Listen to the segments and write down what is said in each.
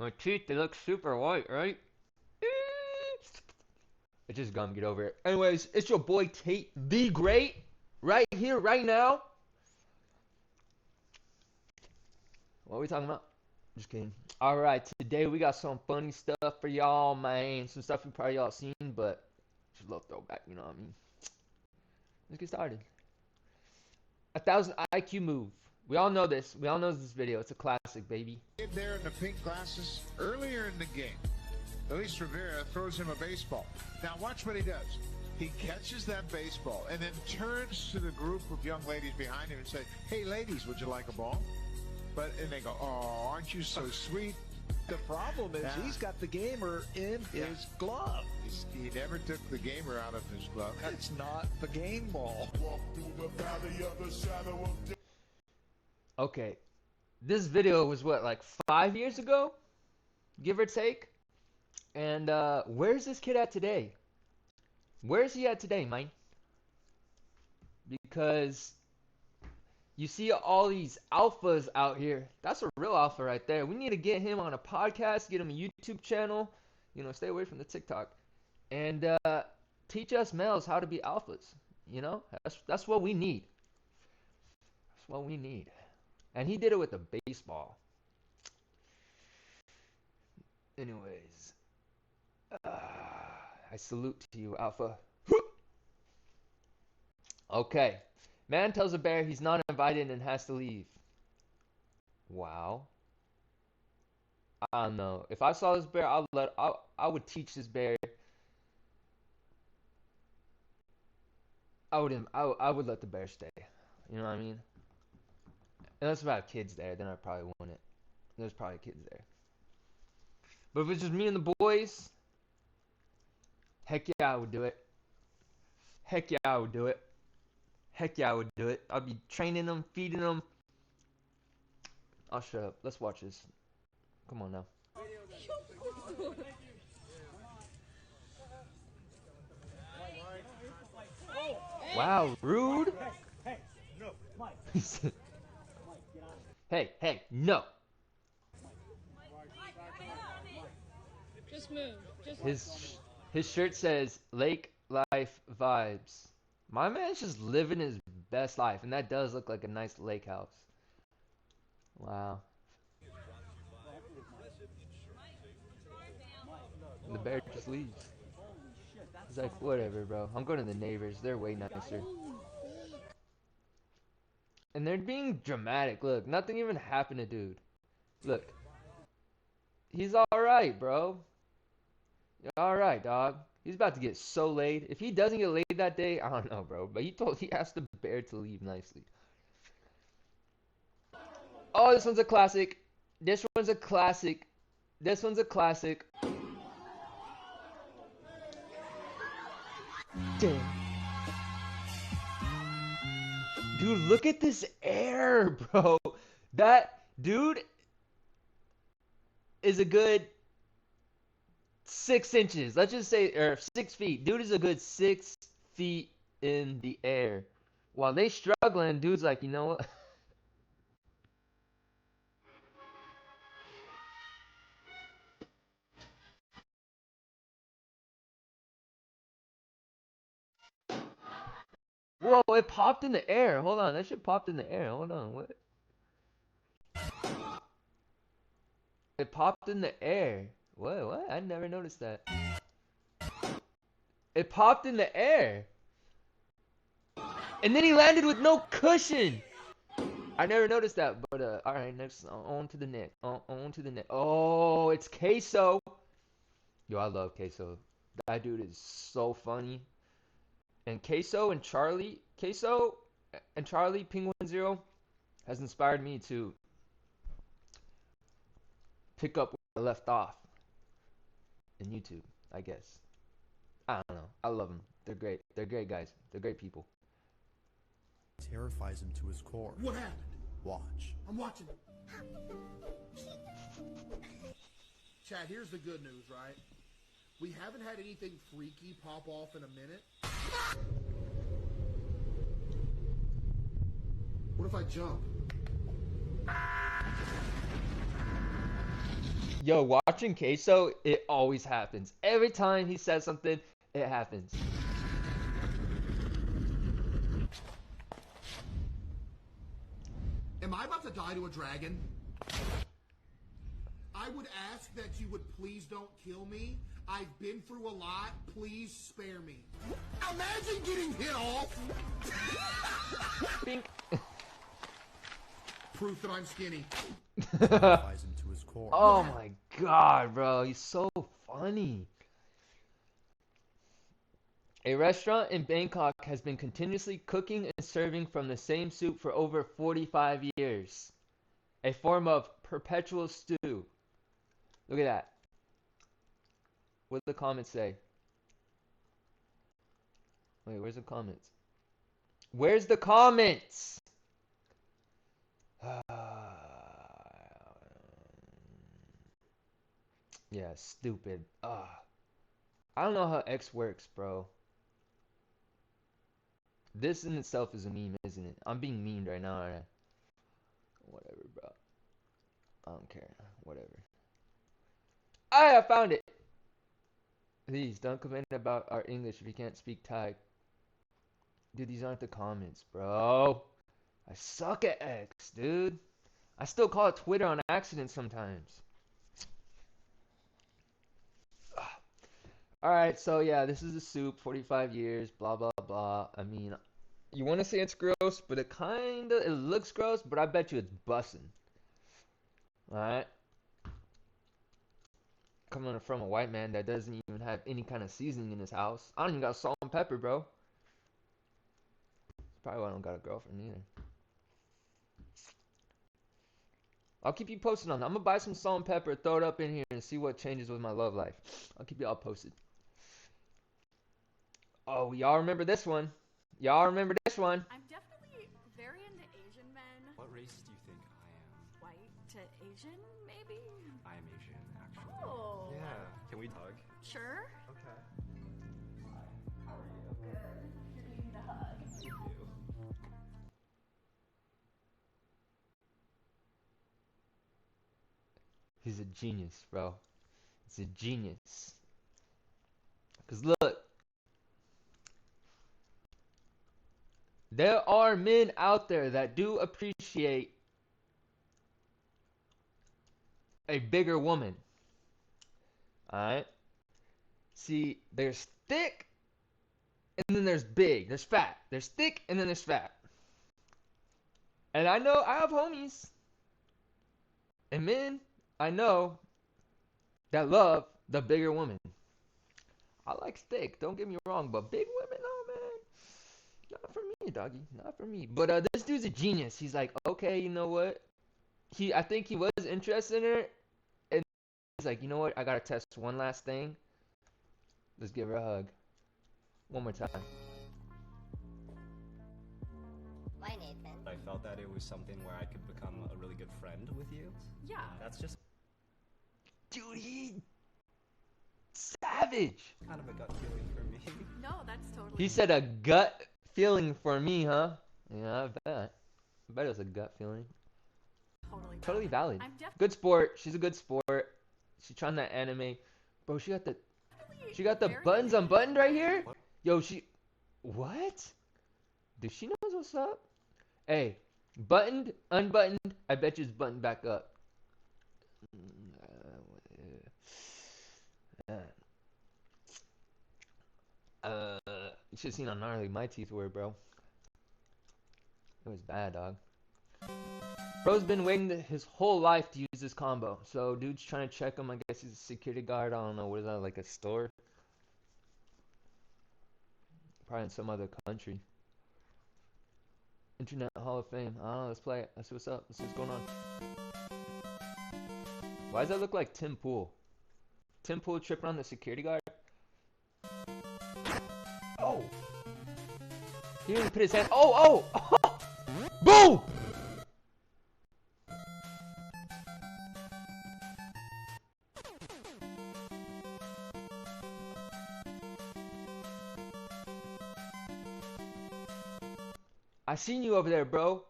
My teeth, they look super white, right? It's just gum, get over it. Anyways, it's your boy Tate the Great, right here, right now. What are we talking about? Just kidding. Alright, today we got some funny stuff for y'all, man. Some stuff you probably all seen, but just a little throwback, you know what I mean? Let's get started. 1,000 IQ move. We all know this. We all know this video. It's a classic, baby. There in the pink glasses earlier in the game. Luis Rivera throws him a baseball. Now watch what he does. He catches that baseball and then turns to the group of young ladies behind him and says, "Hey ladies, would you like a ball?" And they go, "Oh, aren't you so sweet?" The problem is he's got the gamer in his glove. He never took the gamer out of his glove. That's not the game ball. Okay. This video was what, like 5 years ago? Give or take? And where's this kid at today? Where's he at today, man? Because you see all these alphas out here. That's a real alpha right there. We need to get him on a podcast, get him a YouTube channel. You know, stay away from the TikTok. And teach us males how to be alphas. You know, that's what we need. That's what we need. And he did it with a baseball. Anyways, I salute to you, Alpha. Okay. Man tells a bear he's not invited and has to leave. Wow. I don't know. If I saw this bear, I would teach this bear. I would let the bear stay. You know what I mean? Unless if I have kids there, then I probably wouldn't. There's probably kids there. But if it's just me and the boys, heck yeah, I would do it. Heck yeah, I would do it. Heck yeah, I would do it. I'd be training them, feeding them. I'll shut up. Let's watch this. Come on now. Wow, rude. Hey, no, Mike. Hey, no. Just move. Just His shirt says Lake Life Vibes. My man's just living his best life, and that does look like a nice lake house. Wow. The bear just leaves. He's like, whatever, bro. I'm going to the neighbors. They're way nicer. And they're being dramatic. Look, nothing even happened to dude. Look. He's alright, bro. You're alright, dog. He's about to get so laid. If he doesn't get laid that day, I don't know, bro. But he asked the bear to leave nicely. Oh, this one's a classic. This one's a classic. This one's a classic. Damn. Dude, look at this air, bro. That dude is a good 6 inches. Let's just say, or 6 feet. Dude is a good 6 feet in the air. While they struggling, dude's like, you know what? Whoa, it popped in the air. Hold on, that shit popped in the air. Hold on, what? It popped in the air. What? I never noticed that. It popped in the air. And then he landed with no cushion. I never noticed that, but alright, next on to the net. On to the net. Oh, it's Queso. Yo, I love Queso. That dude is so funny. And Queso and Charlie Penguin Zero has inspired me to pick up where I left off in YouTube, I guess. I don't know. I love them. They're great. They're great guys. They're great people. Terrifies him to his core. What happened? Watch. I'm watching. Chad, here's the good news, right? We haven't had anything freaky pop off in a minute. What if I jump? Yo, watching Queso, it always happens. Every time he says something, it happens. Am I about to die to a dragon? I would ask that you would please don't kill me. I've been through a lot. Please spare me. Imagine getting hit off. Bink. Proof that I'm skinny. Oh my god, bro. He's so funny. A restaurant in Bangkok has been continuously cooking and serving from the same soup for over 45 years. A form of perpetual stew. Look at that. What do the comments say? Wait, where's the comments? Where's the comments? Yeah, stupid. I don't know how X works, bro. This in itself is a meme, isn't it? I'm being memed right now, aren't I? Whatever, bro. I don't care. Whatever. I found it! Please, don't comment about our English if you can't speak Thai. Dude, these aren't the comments, bro. I suck at X, dude. I still call it Twitter on accident sometimes. Alright, so yeah, this is the soup, 45 years, blah, blah, blah. I mean, you want to say it's gross, but it looks gross, but I bet you it's bussin'. Alright? Coming from a white man that doesn't even have any kind of seasoning in his house. I don't even got salt and pepper, bro. That's probably why I don't got a girlfriend either. I'll keep you posted on that. I'm gonna buy some salt and pepper, throw it up in here, and see what changes with my love life. I'll keep you all posted. Oh, y'all remember this one? Y'all remember this one? I'm definitely very into Asian men. What race do you think I am? White to Asian, maybe? I am Asian, actually. Oh. Yeah. Can we hug? Sure. Okay. You're needing a hug. You do. He's a genius, bro. He's a genius. Because look. There are men out there that do appreciate a bigger woman. Alright? See, there's thick, and then there's big. There's fat. There's thick, and then there's fat. And I know I have homies and men I know that love the bigger woman. I like thick, don't get me wrong, but big women, oh man. Not for me, doggy. Not for me. But this dude's a genius. He's like, okay, you know what? I think he was interested in her, and he's like, you know what? I gotta test one last thing. Let's give her a hug. One more time. Why, Nathan? I felt that it was something where I could become a really good friend with you. Yeah. That's just Dude, he savage. kind of a gut feeling for me. No, that's totally. He said a gut feeling for me, huh? Yeah, I bet. I bet it was a gut feeling. Totally valid. I'm definitely Good sport. She's a good sport. She's trying that anime. Bro, she got the very buttons into unbuttoned right Asian here? men. Yo, what? Does she knows what's up? Hey, buttoned, unbuttoned, I bet you it's buttoned back up. You should've seen how gnarly my teeth were, bro. It was bad, dog. Bro's been waiting his whole life to use this combo. So, dude's trying to check him. I guess he's a security guard. I don't know. What is that, like a store? Probably in some other country. Internet Hall of Fame. I don't know. Let's play it. Let's see what's up. Let's see what's going on. Why does that look like Tim Pool? Tim Pool tripping on the security guard? Oh! He didn't put his hand. Oh! Oh! Boom! I seen you over there, bro.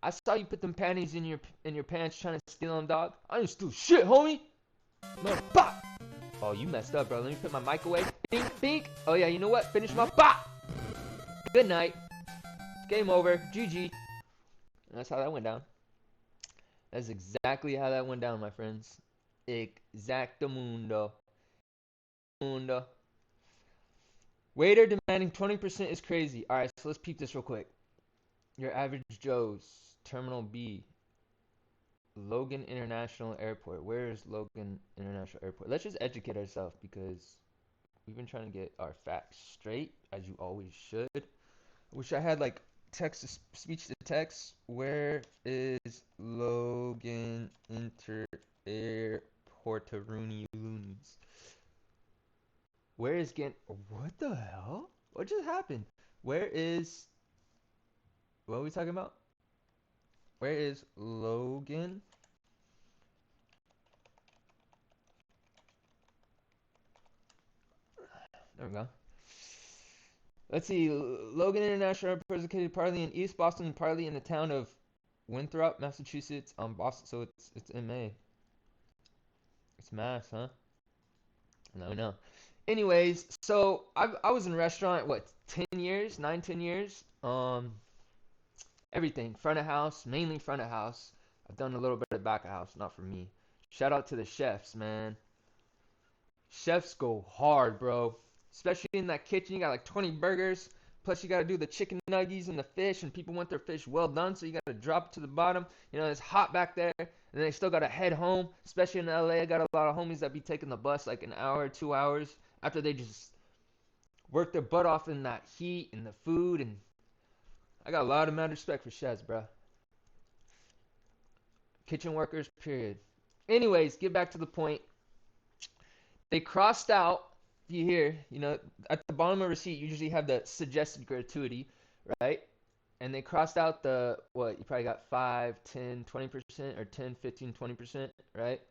I saw you put them panties in your pants trying to steal them, dog. I didn't steal shit, homie. Mother, bop! Oh, you messed up, bro. Let me put my mic away. Bink, bink. Oh, yeah, you know what? Finish my bop! Good night. Game over. GG. That's how that went down. That's exactly how that went down, my friends. Exactamundo. Mundo. Waiter demanding 20% is crazy. Alright, so let's peep this real quick. Your average Joe's. Terminal B. Logan International Airport. Where is Logan International Airport? Let's just educate ourselves because we've been trying to get our facts straight, as you always should. I wish I had like text to speech to text. Where is Logan Inter Airport Rooney Loonies? Where is what the hell? What just happened? Where is what are we talking about? Where is Logan? There we go. Let's see. Logan International Airport is located partly in East Boston and partly in the town of Winthrop, Massachusetts, on Boston. So it's MA. It's Mass, huh? No, we know. Anyways, so I was in a restaurant what 10 years, 9-10 years. Everything front of house, mainly front of house. I've done a little bit of back of house, not for me. Shout out to the chefs, man. Chefs go hard, bro. Especially in that kitchen, you got like 20 burgers. Plus, you got to do the chicken nuggets and the fish, and people want their fish well done, so you got to drop it to the bottom. You know, it's hot back there, and they still got to head home. Especially in LA, I got a lot of homies that be taking the bus like an hour, 2 hours after they just work their butt off in that heat and the food. And I got a lot of mad respect for chefs, bro. Kitchen workers, period. Anyways, get back to the point. They crossed out. You hear, you know, at the bottom of the receipt, you usually have the suggested gratuity, right? And they crossed out the, what, you probably got 5, 10, 20%, or 10, 15, 20%, right?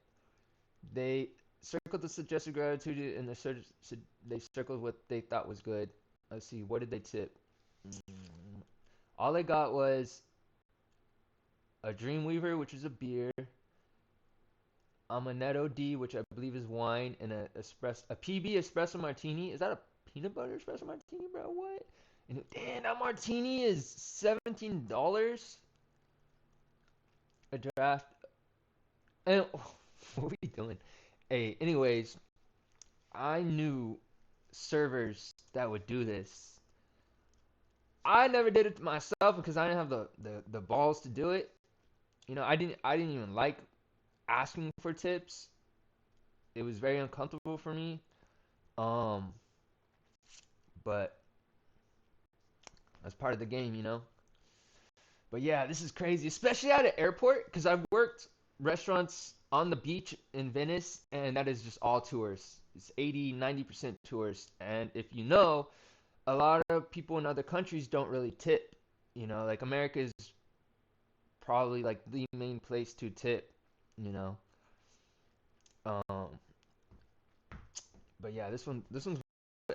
They circled the suggested gratuity, and they circled what they thought was good. Let's see, what did they tip? All they got was a Dreamweaver, which is a beer, Amaretto D, which I believe is wine, and a PB espresso martini. Is that a peanut butter espresso martini, bro? What? And damn, that martini is $17. A draft. And what are we doing? Hey, anyways, I knew servers that would do this. I never did it myself because I didn't have the balls to do it. You know, I didn't even like asking for tips. It was very uncomfortable for me. But that's part of the game, you know. But yeah, this is crazy, especially at an airport, because I've worked restaurants on the beach in Venice, and that is just all tourists. It's 80-90% tourists. And if you know, a lot of people in other countries don't really tip. You know, like America is probably like the main place to tip, you know. But yeah, this one's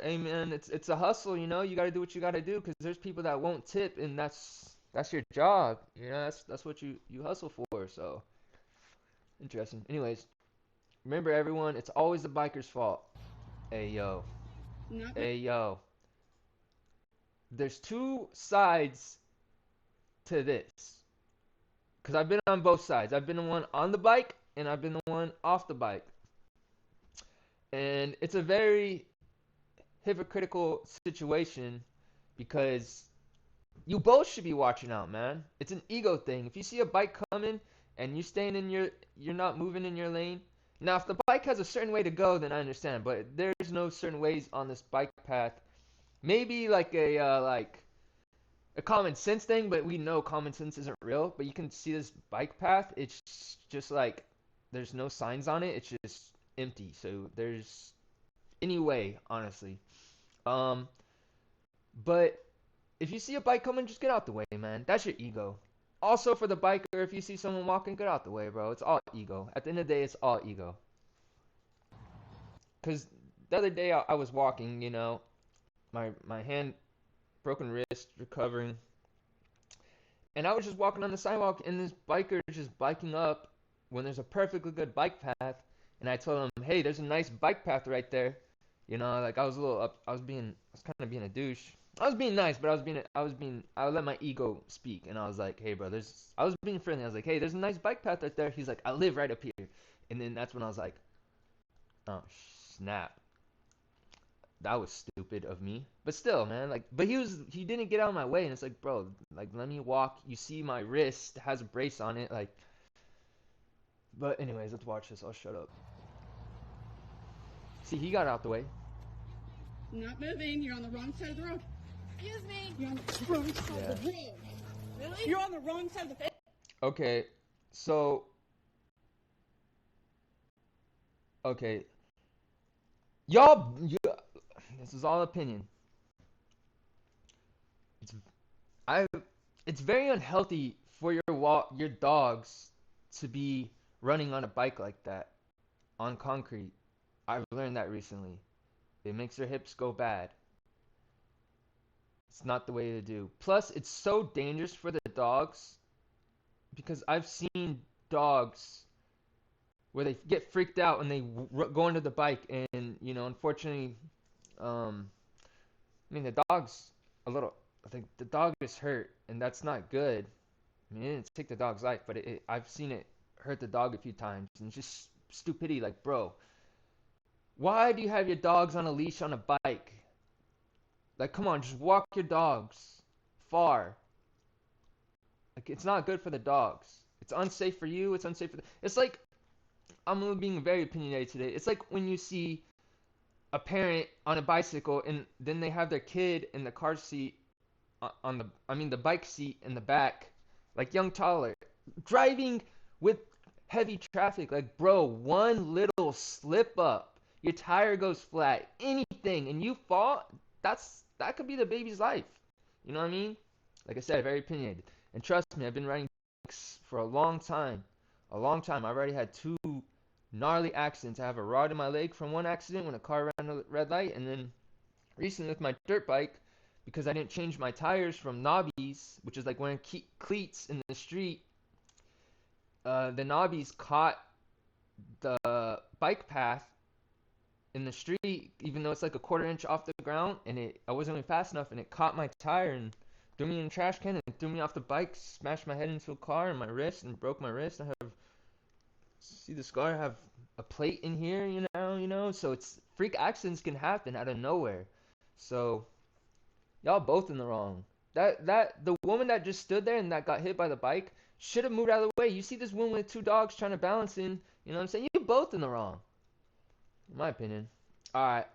hey man, it's a hustle, you know. You got to do what you got to do because there's people that won't tip, and that's your job. You know, that's what you hustle for. So interesting. Anyways, remember everyone, it's always the biker's fault. Hey yo. Hey yo. There's two sides to this. Cuz I've been on both sides. I've been the one on the bike and I've been the one off the bike. And it's a very hypocritical situation because you both should be watching out, man. It's an ego thing. If you see a bike coming and you're not moving in your lane. Now, if the bike has a certain way to go, then I understand. But there's no certain ways on this bike path. Maybe like a common sense thing, but we know common sense isn't real. But you can see this bike path. It's just like there's no signs on it. It's just empty. So there's any way, honestly. But if you see a bike coming, just get out the way, man. That's your ego. Also, for the biker, if you see someone walking, get out the way, bro. It's all ego. At the end of the day, it's all ego. Because the other day I was walking, you know, my hand, broken wrist, recovering. And I was just walking on the sidewalk, and this biker is just biking up when there's a perfectly good bike path. and I told him, hey, there's a nice bike path right there. You know, like I was a little up, I was kind of being a douche. I was being nice, but I would let my ego speak, and I was like, hey, bro, I was being friendly. I was like, hey, there's a nice bike path right there. He's like, I live right up here, and then that's when I was like, oh snap, that was stupid of me. But still, man, like, but he didn't get out of my way, and it's like, bro, like, let me walk. You see my wrist has a brace on it, like. But anyways, let's watch this. I'll shut up. See, he got out the way. Not moving. You're on the wrong side of the road. Excuse me. You're on the wrong side of the road. Really? You're on the wrong side of the road. Okay, so. Okay. This is all opinion. It's I it's very unhealthy for your dogs to be running on a bike like that on concrete. I've learned that recently. It makes their hips go bad. It's not the way to do. Plus, it's so dangerous for the dogs because I've seen dogs where they get freaked out and they go into the bike, and unfortunately, I mean, the dog's a little. I think the dog is hurt, and that's not good. I mean, it didn't take the dog's life, but I've seen it hurt the dog a few times, and it's just stupidity. Like, bro, why do you have your dogs on a leash on a bike? Like, come on, just walk your dogs far. Like, it's not good for the dogs. It's unsafe for you. It's unsafe for It's like, I'm being very opinionated today. It's like when you see a parent on a bicycle and then they have their kid in the car seat the bike seat in the back, like young toddler, driving with heavy traffic. Like, bro, one little slip up, your tire goes flat, anything, and you fall, that could be the baby's life. You know what I mean? Like I said, very opinionated. And trust me, I've been riding bikes for a long time. A long time. I've already had 2 gnarly accidents. I have a rod in my leg from one accident when a car ran a red light, and then recently with my dirt bike, because I didn't change my tires from knobbies, which is like wearing cleats in the street. The knobbies caught the bike path in the street, even though it's like a 1/4 inch off the ground, and I wasn't really fast enough, and it caught my tire and threw me in a trash can and threw me off the bike, smashed my head into a car and my wrist and broke my wrist. See the scar? I have a plate in here, so it's freak accidents can happen out of nowhere. So y'all both in the wrong. The woman that just stood there and that got hit by the bike should have moved out of the way. You see this woman with 2 dogs trying to balance in, you know what I'm saying? You're both in the wrong. In my opinion. Alright.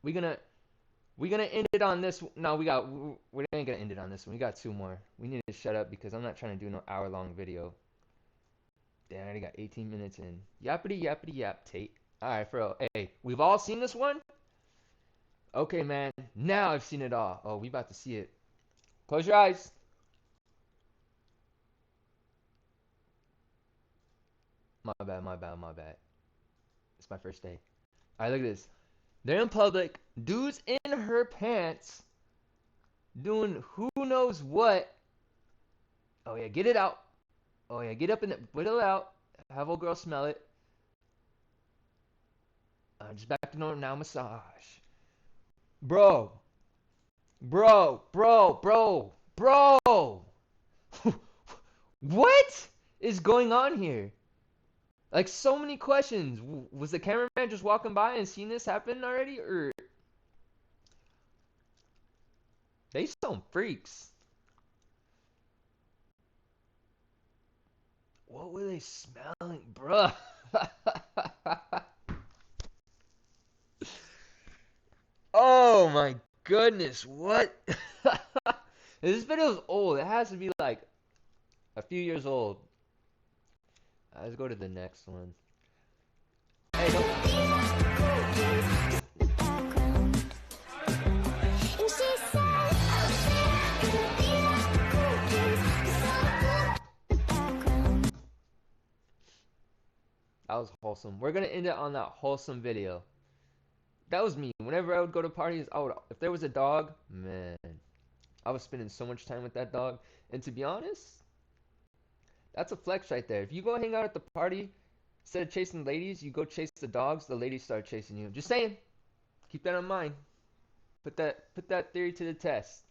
We're gonna end it on this. No, we ain't gonna end it on this one. We got 2 more. We need to shut up because I'm not trying to do no hour-long video. Damn, I already got 18 minutes in. Yappity yappity yap, Tate. Alright, bro. Hey, we've all seen this one? Okay, man. Now I've seen it all. Oh, we about to see it. Close your eyes. My bad. It's my first day. Alright, look at this. They're in public. Dude's in her pants. Doing who knows what. Oh, yeah, get it out. Oh, yeah, get up and put it out. Have old girl smell it. Just back to normal now. Massage. Bro. What is going on here? Like, so many questions. Was the cameraman just walking by and seen this happen already? Or they some freaks. What were they smelling, bruh? Oh my goodness, what? This video is old. It has to be like a few years old. Let's go to the next one. Hey, that was wholesome. We're gonna end it on that wholesome video. That was me. Whenever I would go to parties, if there was a dog, man, I was spending so much time with that dog. And to be honest, that's a flex right there. If you go hang out at the party Instead of chasing ladies, you go chase the dogs. The ladies start chasing you. Just saying. Keep that in mind. Put that theory to the test.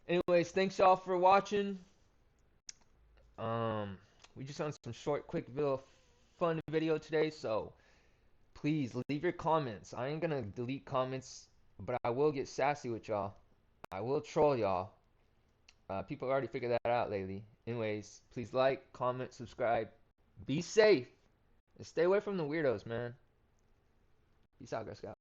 Anyways, thanks y'all for watching. We just on some short, quick, little fun video today, so please leave your comments. I ain't gonna delete comments, but I will get sassy with y'all. I will troll y'all. People already figured that out lately. Anyways, please like, comment, subscribe. Be safe. And stay away from the weirdos, man. Peace out, Girl Scout.